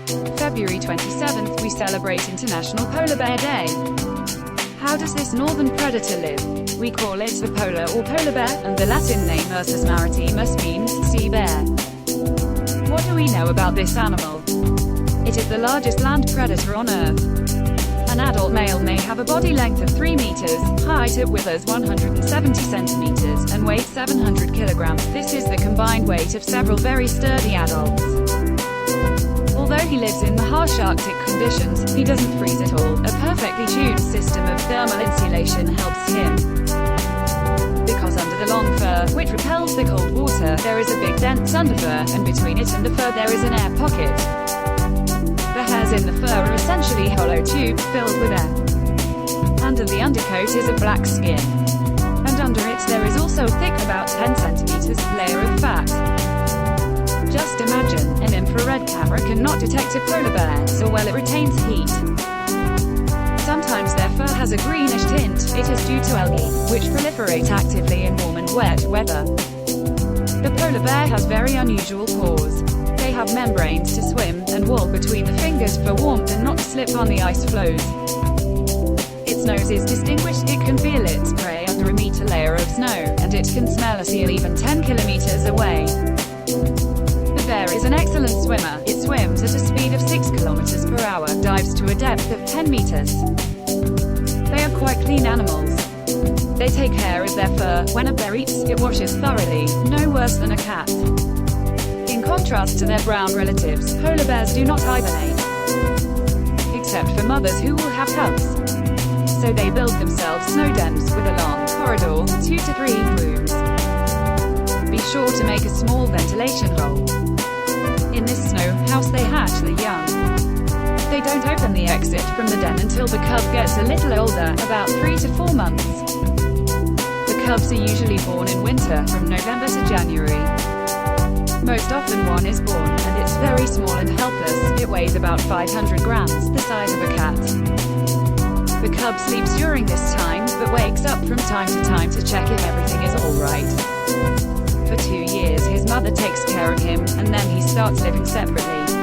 February 27th, we celebrate International Polar Bear Day. How does this northern predator live? We call it the polar or polar bear, and the Latin name Ursus maritimus means sea bear. What do we know about this animal? It is the largest land predator on Earth. An adult male may have a body length of 3 meters, height at withers 170 centimeters, and weight 700 kilograms. This is the combined weight of several very sturdy adults. Although he lives in the harsh Arctic conditions, he doesn't freeze at all. A perfectly tuned system of thermal insulation helps him. Because under the long fur, which repels the cold water, there is a big dense underfur, and between it and the fur there is an air pocket. The hairs in the fur are essentially hollow tubes filled with air. Under the undercoat is a black skin. And under it there is also a thick, about 10 centimeters, layer of fat. Just imagine, an infrared camera cannot detect a polar bear, so well it retains heat. Sometimes their fur has a greenish tint. It is due to algae, which proliferate actively in warm and wet weather. The polar bear has very unusual paws. They have membranes to swim and walk between the fingers for warmth and not to slip on the ice floes. Its nose is distinguished. It can feel its prey under a meter layer of snow, and it can smell a seal even 10 kilometers away. The bear is an excellent swimmer. It swims at a speed of 6 kilometers per hour, dives to a depth of 10 meters. They are quite clean animals. They take care of their fur. When a bear eats, it washes thoroughly, no worse than a cat. In contrast to their brown relatives, polar bears do not hibernate. Except for mothers who will have cubs. So they build themselves snow dens with a long corridor, 2 to 3 rooms. Be sure to make a small ventilation hole. In this snow house they hatch the young. They don't open the exit from the den until the cub gets a little older, about 3 to 4 months. The cubs are usually born in winter, from November to January. Most often one is born, and it's very small and helpless. It weighs about 500 grams, the size of a cat. The cub sleeps during this time, but wakes up from time to time to check if everything is alright. For 2 years his mother takes care of him, and then he starts living separately.